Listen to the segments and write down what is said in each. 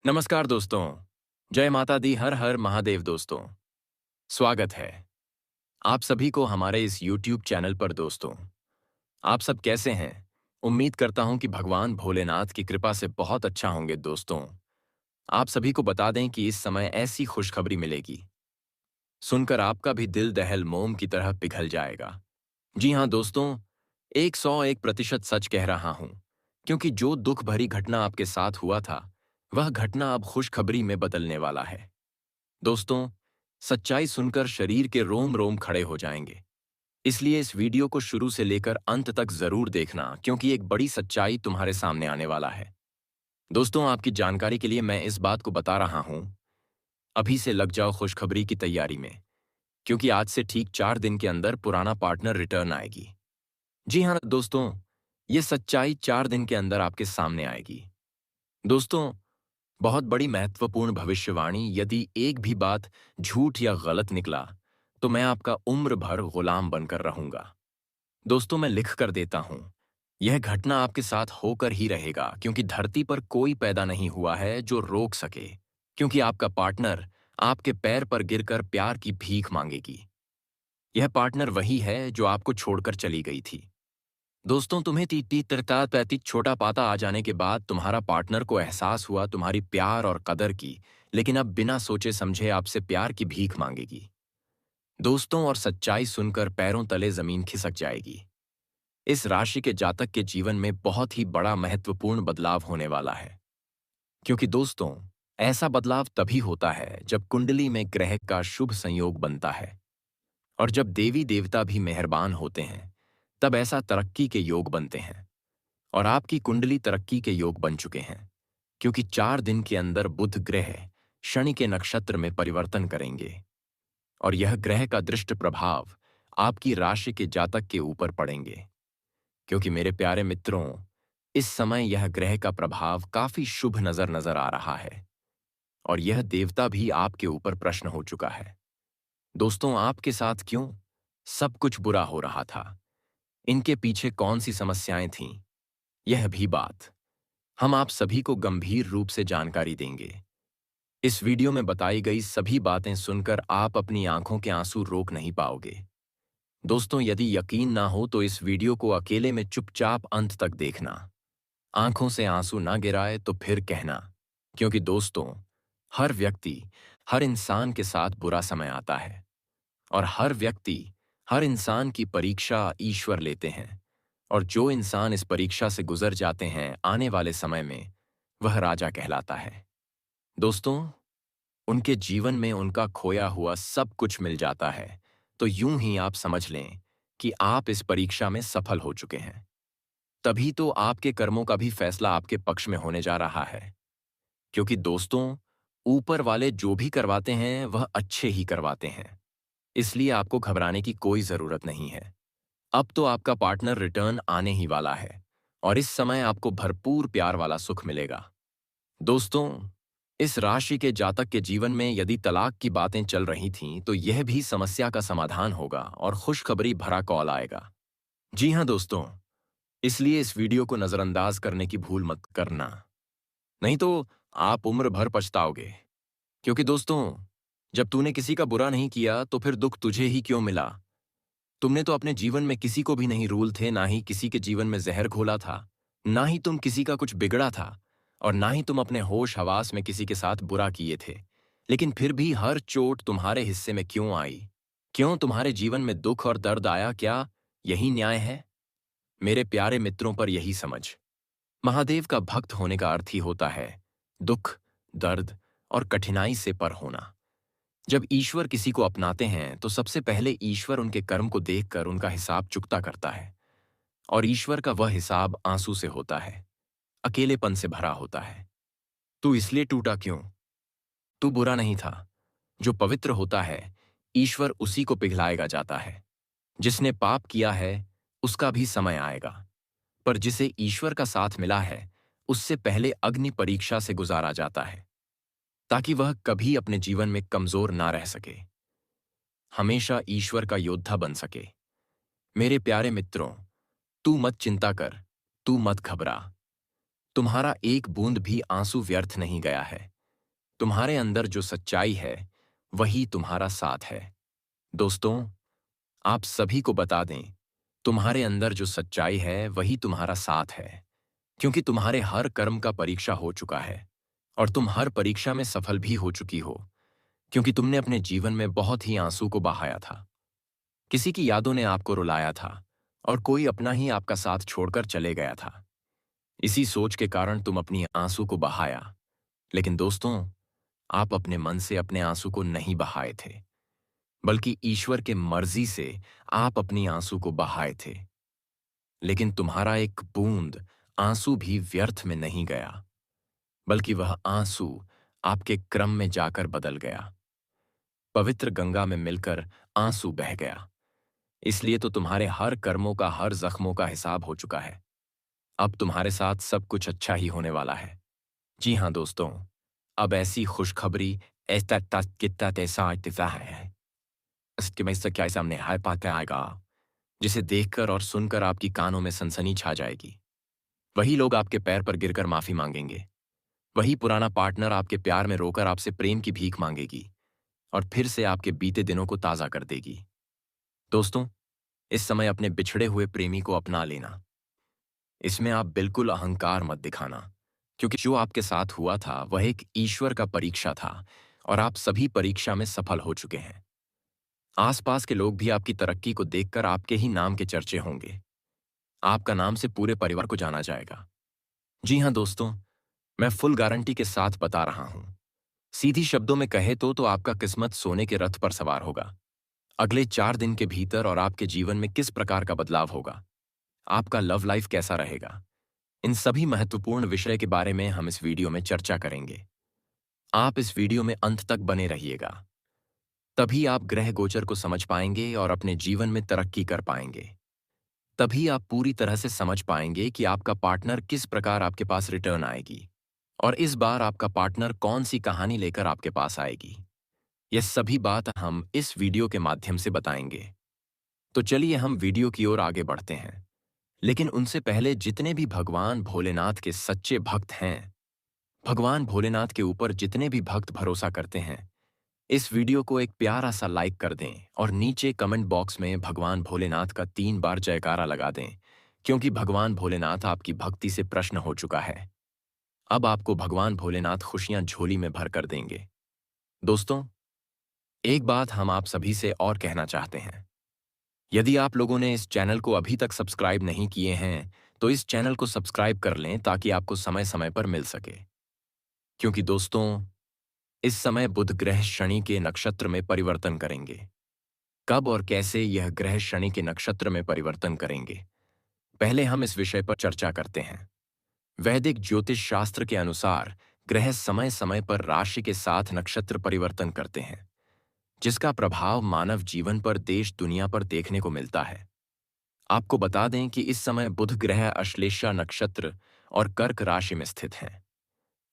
नमस्कार दोस्तों। जय माता दी, हर हर महादेव दोस्तों। स्वागत है आप सभी को हमारे इस YouTube चैनल पर दोस्तों। आप सब कैसे हैं? उम्मीद करता हूं कि भगवान भोलेनाथ की कृपा से बहुत अच्छा होंगे दोस्तों। आप सभी को बता दें कि इस समय ऐसी खुशखबरी मिलेगी, सुनकर आपका भी दिल दहल मोम की तरह पिघल जाएगा। जी हाँ दोस्तों, 101% सच कह रहा हूं, क्योंकि जो दुख भरी घटना आपके साथ हुआ था, वह घटना अब खुशखबरी में बदलने वाला है। दोस्तों, सच्चाई सुनकर शरीर के रोम रोम खड़े हो जाएंगे। इसलिए इस वीडियो को शुरू से लेकर अंत तक जरूर देखना, क्योंकि एक बड़ी सच्चाई तुम्हारे सामने आने वाला है। दोस्तों, आपकी जानकारी के लिए मैं इस बात को बता रहा हूं, अभी से लग जाओ खुशखबरी की तैयारी में, क्योंकि आज से ठीक 4 दिन के अंदर पुराना पार्टनर रिटर्न आएगी। जी हाँ दोस्तों, ये सच्चाई 4 दिन के अंदर आपके सामने आएगी। दोस्तों, बहुत बड़ी महत्वपूर्ण भविष्यवाणी। यदि एक भी बात झूठ या गलत निकला, तो मैं आपका उम्र भर गुलाम बनकर रहूंगा। दोस्तों, मैं लिख कर देता हूं, यह घटना आपके साथ होकर ही रहेगा, क्योंकि धरती पर कोई पैदा नहीं हुआ है जो रोक सके, क्योंकि आपका पार्टनर आपके पैर पर गिरकर प्यार की भीख मांगेगी। यह पार्टनर वही है जो आपको छोड़कर चली गई थी। दोस्तों, तुम्हें तीती तरता पैती छोटा पाता आ जाने के बाद तुम्हारा पार्टनर को एहसास हुआ तुम्हारी प्यार और कदर की, लेकिन अब बिना सोचे समझे आपसे प्यार की भीख मांगेगी। दोस्तों, और सच्चाई सुनकर पैरों तले जमीन खिसक जाएगी। इस राशि के जातक के जीवन में बहुत ही बड़ा महत्वपूर्ण बदलाव होने वाला है, क्योंकि दोस्तों, ऐसा बदलाव तभी होता है जब कुंडली में ग्रह का शुभ संयोग बनता है, और जब देवी देवता भी मेहरबान होते हैं, तब ऐसा तरक्की के योग बनते हैं। और आपकी कुंडली तरक्की के योग बन चुके हैं, क्योंकि 4 दिन के अंदर बुध ग्रह शनि के नक्षत्र में परिवर्तन करेंगे, और यह ग्रह का दृष्ट प्रभाव आपकी राशि के जातक के ऊपर पड़ेंगे। क्योंकि मेरे प्यारे मित्रों, इस समय यह ग्रह का प्रभाव काफी शुभ नजर आ रहा है, और यह देवता भी आपके ऊपर प्रश्न हो चुका है। दोस्तों, आपके साथ क्यों सब कुछ बुरा हो रहा था? इनके पीछे कौन सी समस्याएं थीं? यह भी बात हम आप सभी को गंभीर रूप से जानकारी देंगे। इस वीडियो में बताई गई सभी बातें सुनकर आप अपनी आंखों के आंसू रोक नहीं पाओगे। दोस्तों, यदि यकीन ना हो तो इस वीडियो को अकेले में चुपचाप अंत तक देखना। आंखों से आंसू ना गिराए तो फिर कहना, क्योंकि दोस्तों, हर व्यक्ति, हर इंसान के साथ बुरा समय आता है, और हर व्यक्ति, हर इंसान की परीक्षा ईश्वर लेते हैं, और जो इंसान इस परीक्षा से गुजर जाते हैं आने वाले समय में, वह राजा कहलाता है। दोस्तों, उनके जीवन में उनका खोया हुआ सब कुछ मिल जाता है, तो यूं ही आप समझ लें कि आप इस परीक्षा में सफल हो चुके हैं। तभी तो आपके कर्मों का भी फैसला आपके पक्ष में होने जा रहा है, क्योंकि दोस्तों, ऊपर वाले जो भी करवाते हैं वह अच्छे ही करवाते हैं। इसलिए आपको घबराने की कोई जरूरत नहीं है। अब तो आपका पार्टनर रिटर्न आने ही वाला है, और इस समय आपको भरपूर प्यार वाला सुख मिलेगा। दोस्तों, इस राशि के जातक के जीवन में यदि तलाक की बातें चल रही थीं, तो यह भी समस्या का समाधान होगा और खुशखबरी भरा कॉल आएगा। जी हाँ दोस्तों, इसलिए इस वीडियो को नजरअंदाज करने की भूल मत करना, नहीं तो आप उम्र भर पछताओगे। क्योंकि दोस्तों, जब तूने किसी का बुरा नहीं किया तो फिर दुख तुझे ही क्यों मिला? तुमने तो अपने जीवन में किसी को भी नहीं रूल थे, ना ही किसी के जीवन में जहर घोला था, ना ही तुम किसी का कुछ बिगड़ा था, और ना ही तुम अपने होश हवास में किसी के साथ बुरा किए थे। लेकिन फिर भी हर चोट तुम्हारे हिस्से में क्यों आई? क्यों तुम्हारे जीवन में दुख और दर्द आया? क्या यही न्याय है? मेरे प्यारे मित्रों, पर यही समझ। महादेव का भक्त होने का अर्थ ही होता है दुख, दर्द और कठिनाई से पर होना। जब ईश्वर किसी को अपनाते हैं तो सबसे पहले ईश्वर उनके कर्म को देखकर उनका हिसाब चुकता करता है, और ईश्वर का वह हिसाब आंसू से होता है, अकेलेपन से भरा होता है। तू इसलिए टूटा क्यों? तू बुरा नहीं था। जो पवित्र होता है, ईश्वर उसी को पिघलाएगा जाता है। जिसने पाप किया है, उसका भी समय आएगा, पर जिसे ईश्वर का साथ मिला है, उससे पहले अग्नि परीक्षा से गुजारा जाता है, ताकि वह कभी अपने जीवन में कमजोर ना रह सके, हमेशा ईश्वर का योद्धा बन सके। मेरे प्यारे मित्रों, तू मत चिंता कर, तू मत घबरा। तुम्हारा एक बूंद भी आंसू व्यर्थ नहीं गया है। तुम्हारे अंदर जो सच्चाई है वही तुम्हारा साथ है। दोस्तों, आप सभी को बता दें, तुम्हारे अंदर जो सच्चाई है वही तुम्हारा साथ है, क्योंकि तुम्हारे हर कर्म का परीक्षा हो चुका है और तुम हर परीक्षा में सफल भी हो चुकी हो, क्योंकि तुमने अपने जीवन में बहुत ही आंसू को बहाया था। किसी की यादों ने आपको रुलाया था और कोई अपना ही आपका साथ छोड़कर चले गया था। इसी सोच के कारण तुम अपनी आंसू को बहाया। लेकिन दोस्तों, आप अपने मन से अपने आंसू को नहीं बहाए थे, बल्कि ईश्वर के मर्जी से आप अपनी आंसू को बहाए थे। लेकिन तुम्हारा एक बूंद आंसू भी व्यर्थ में नहीं गया, बल्कि वह आंसू आपके क्रम में जाकर बदल गया, पवित्र गंगा में मिलकर आंसू बह गया। इसलिए तो तुम्हारे हर कर्मों का, हर जख्मों का हिसाब हो चुका है। अब तुम्हारे साथ सब कुछ अच्छा ही होने वाला है। जी हाँ दोस्तों, अब ऐसी खुशखबरी ऐसा कितना तैसा इत्तेफा है इसके में से क्या सामने हाय पाते आएगा, जिसे देखकर और सुनकर आपकी कानों में सनसनी छा जाएगी। वही लोग आपके पैर पर गिरकर माफी मांगेंगे। वही पुराना पार्टनर आपके प्यार में रोकर आपसे प्रेम की भीख मांगेगी और फिर से आपके बीते दिनों को ताजा कर देगी। दोस्तों, इस समय अपने बिछड़े हुए प्रेमी को अपना लेना। इसमें आप बिल्कुल अहंकार मत दिखाना, क्योंकि जो आपके साथ हुआ था वह एक ईश्वर का परीक्षा था और आप सभी परीक्षा में सफल हो चुके हैं। आसपास के लोग भी आपकी तरक्की को देखकर आपके ही नाम के चर्चे होंगे। आपका नाम से पूरे परिवार को जाना जाएगा। जी हाँ दोस्तों, मैं फुल गारंटी के साथ बता रहा हूं। सीधी शब्दों में कहे तो आपका किस्मत सोने के रथ पर सवार होगा। अगले 4 दिन के भीतर और आपके जीवन में किस प्रकार का बदलाव होगा, आपका लव लाइफ कैसा रहेगा, इन सभी महत्वपूर्ण विषय के बारे में हम इस वीडियो में चर्चा करेंगे। आप इस वीडियो में अंत तक बने रहिएगा, तभी आप ग्रह गोचर को समझ पाएंगे और अपने जीवन में तरक्की कर पाएंगे। तभी आप पूरी तरह से समझ पाएंगे कि आपका पार्टनर किस प्रकार आपके पास रिटर्न आएगी और इस बार आपका पार्टनर कौन सी कहानी लेकर आपके पास आएगी। यह सभी बात हम इस वीडियो के माध्यम से बताएंगे। तो चलिए हम वीडियो की ओर आगे बढ़ते हैं। लेकिन उनसे पहले जितने भी भगवान भोलेनाथ के सच्चे भक्त हैं, भगवान भोलेनाथ के ऊपर जितने भी भक्त भरोसा करते हैं, इस वीडियो को एक प्यारा सा लाइक कर दें और नीचे कमेंट बॉक्स में भगवान भोलेनाथ का 3 बार जयकारा लगा दें, क्योंकि भगवान भोलेनाथ आपकी भक्ति से प्रश्न हो चुका है। अब आपको भगवान भोलेनाथ खुशियां झोली में भर कर देंगे। दोस्तों, एक बात हम आप सभी से और कहना चाहते हैं। यदि आप लोगों ने इस चैनल को अभी तक सब्सक्राइब नहीं किए हैं, तो इस चैनल को सब्सक्राइब कर लें ताकि आपको समय समय पर मिल सके। क्योंकि दोस्तों, इस समय बुध ग्रह शनि के नक्षत्र में परिवर्तन करेंगे। कब और कैसे यह ग्रह शनि के नक्षत्र में परिवर्तन करेंगे, पहले हम इस विषय पर चर्चा करते हैं। वैदिक ज्योतिष शास्त्र के अनुसार ग्रह समय समय पर राशि के साथ नक्षत्र परिवर्तन करते हैं, जिसका प्रभाव मानव जीवन पर, देश दुनिया पर देखने को मिलता है। आपको बता दें कि इस समय बुध ग्रह अश्लेषा नक्षत्र और कर्क राशि में स्थित हैं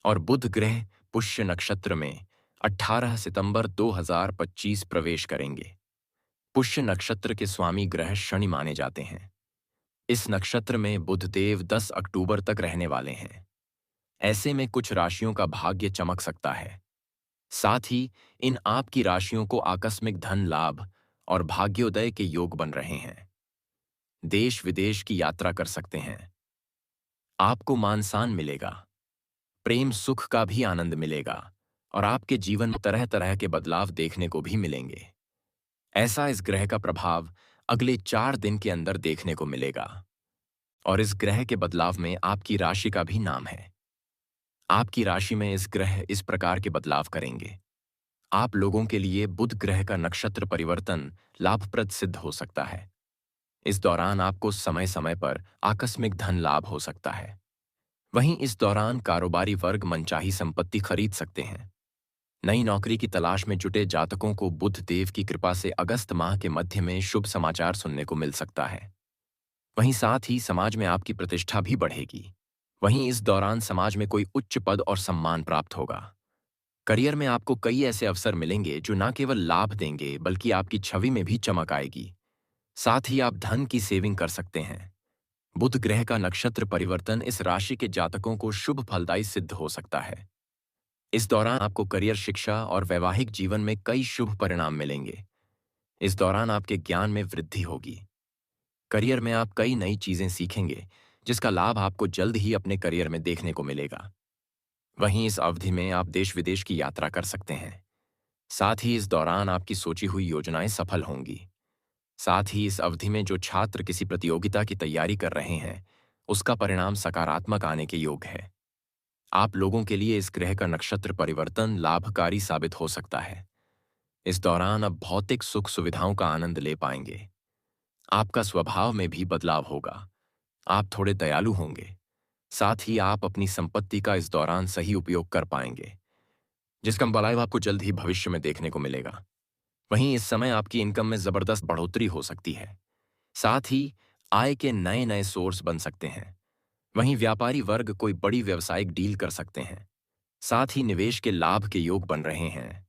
और बुध ग्रह पुष्य नक्षत्र में 18 सितंबर 2025 प्रवेश करेंगे। पुष्य नक्षत्र के स्वामी ग्रह शनि माने जाते हैं। इस नक्षत्र में बुध देव 10 अक्टूबर तक रहने वाले हैं। ऐसे में कुछ राशियों का भाग्य चमक सकता है। साथ ही इन आपकी राशियों को आकस्मिक धन लाभ और भाग्योदय के योग बन रहे हैं। देश विदेश की यात्रा कर सकते हैं। आपको मान सम्मान मिलेगा, प्रेम सुख का भी आनंद मिलेगा और आपके जीवन में तरह तरह के बदलाव देखने को भी मिलेंगे। ऐसा इस ग्रह का प्रभाव अगले 4 दिन के अंदर देखने को मिलेगा और इस ग्रह के बदलाव में आपकी राशि का भी नाम है। आपकी राशि में इस ग्रह इस प्रकार के बदलाव करेंगे। आप लोगों के लिए बुध ग्रह का नक्षत्र परिवर्तन लाभप्रद सिद्ध हो सकता है। इस दौरान आपको समय समय पर आकस्मिक धन लाभ हो सकता है। वहीं इस दौरान कारोबारी वर्ग मनचाही संपत्ति खरीद सकते हैं। नई नौकरी की तलाश में जुटे जातकों को बुध देव की कृपा से अगस्त माह के मध्य में शुभ समाचार सुनने को मिल सकता है। वहीं साथ ही समाज में आपकी प्रतिष्ठा भी बढ़ेगी। वहीं इस दौरान समाज में कोई उच्च पद और सम्मान प्राप्त होगा। करियर में आपको कई ऐसे अवसर मिलेंगे जो न केवल लाभ देंगे, बल्कि आपकी छवि में भी चमक आएगी। साथ ही आप धन की सेविंग कर सकते हैं। बुध ग्रह का नक्षत्र परिवर्तन इस राशि के जातकों को शुभ फलदायी सिद्ध हो सकता है। इस दौरान आपको करियर, शिक्षा और वैवाहिक जीवन में कई शुभ परिणाम मिलेंगे। इस दौरान आपके ज्ञान में वृद्धि होगी। करियर में आप कई नई चीजें सीखेंगे, जिसका लाभ आपको जल्द ही अपने करियर में देखने को मिलेगा। वहीं इस अवधि में आप देश विदेश की यात्रा कर सकते हैं। साथ ही इस दौरान आपकी सोची हुई योजनाएं सफल होंगी। साथ ही इस अवधि में जो छात्र किसी प्रतियोगिता की तैयारी कर रहे हैं, उसका परिणाम सकारात्मक आने के योग है। आप लोगों के लिए इस ग्रह का नक्षत्र परिवर्तन लाभकारी साबित हो सकता है। इस दौरान आप भौतिक सुख सुविधाओं का आनंद ले पाएंगे। आपका स्वभाव में भी बदलाव होगा। आप थोड़े दयालु होंगे। साथ ही आप अपनी संपत्ति का इस दौरान सही उपयोग कर पाएंगे, जिसका बदलाव आपको जल्द ही भविष्य में देखने को मिलेगा। वहीं इस समय आपकी इनकम में जबरदस्त बढ़ोतरी हो सकती है। साथ ही आय के नए नए सोर्स बन सकते हैं। वहीं व्यापारी वर्ग कोई बड़ी व्यावसायिक डील कर सकते हैं। साथ ही निवेश के लाभ के योग बन रहे हैं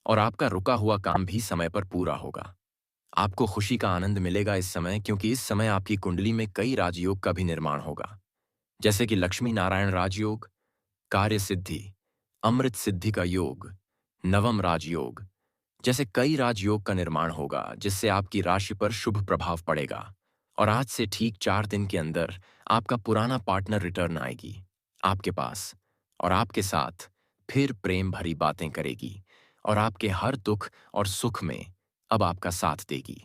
और आपका रुका हुआ काम भी समय पर पूरा होगा। आपको खुशी का आनंद मिलेगा इस समय, क्योंकि इस समय आपकी कुंडली में कई राजयोग का भी निर्माण होगा, जैसे कि लक्ष्मी नारायण राजयोग, कार्य सिद्धि, अमृत सिद्धि का योग, नवम राजयोग जैसे कई राजयोग का निर्माण होगा, जिससे आपकी राशि पर शुभ प्रभाव पड़ेगा। और आज से ठीक 4 दिन के अंदर आपका पुराना पार्टनर रिटर्न आएगी आपके पास और आपके साथ फिर प्रेम भरी बातें करेगी और आपके हर दुख और सुख में अब आपका साथ देगी।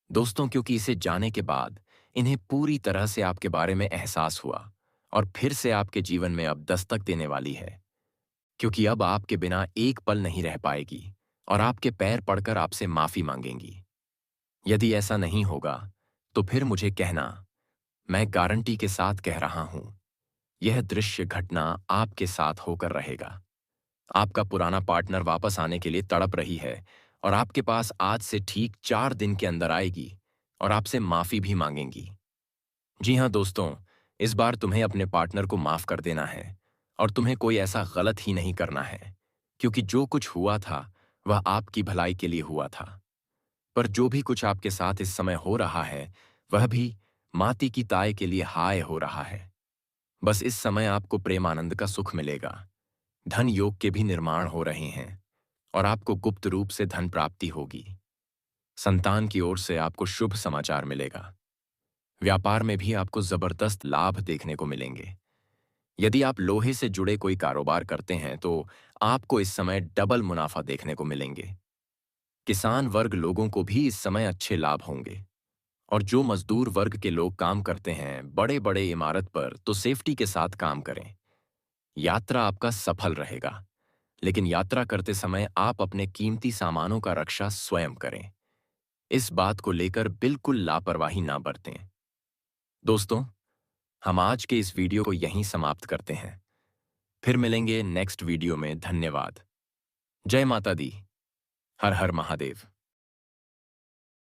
दोस्तों, क्योंकि इसे जाने के बाद इन्हें पूरी तरह से आपके बारे में एहसास हुआ और फिर से आपके जीवन में अब दस्तक देने वाली है, क्योंकि अब आपके बिना एक पल नहीं रह पाएगी और आपके पैर पड़कर आपसे माफी मांगेंगी। यदि ऐसा नहीं होगा तो फिर मुझे कहना, मैं गारंटी के साथ कह रहा हूं, यह दृश्य घटना आपके साथ होकर रहेगा। आपका पुराना पार्टनर वापस आने के लिए तड़प रही है और आपके पास आज से ठीक 4 दिन के अंदर आएगी और आपसे माफी भी मांगेंगी। जी हाँ दोस्तों, इस बार तुम्हें अपने पार्टनर को माफ कर देना है और तुम्हें कोई ऐसा गलत ही नहीं करना है, क्योंकि जो कुछ हुआ था वह आपकी भलाई के लिए हुआ था। पर जो भी कुछ आपके साथ इस समय हो रहा है, वह भी माती की ताय के लिए हाय हो रहा है। बस इस समय आपको प्रेम आनंद का सुख मिलेगा। धन योग के भी निर्माण हो रहे हैं और आपको गुप्त रूप से धन प्राप्ति होगी। संतान की ओर से आपको शुभ समाचार मिलेगा। व्यापार में भी आपको जबरदस्त लाभ देखने को मिलेंगे। यदि आप लोहे से जुड़े कोई कारोबार करते हैं तो आपको इस समय डबल मुनाफा देखने को मिलेंगे। किसान वर्ग लोगों को भी इस समय अच्छे लाभ होंगे। और जो मजदूर वर्ग के लोग काम करते हैं बड़े बड़े इमारत पर, तो सेफ्टी के साथ काम करें। यात्रा आपका सफल रहेगा, लेकिन यात्रा करते समय आप अपने कीमती सामानों का रक्षा स्वयं करें। इस बात को लेकर बिल्कुल लापरवाही ना बरतें। दोस्तों, हम आज के इस वीडियो को यहीं समाप्त करते हैं। फिर मिलेंगे नेक्स्ट वीडियो में। धन्यवाद। जय माता दी। हर हर महादेव।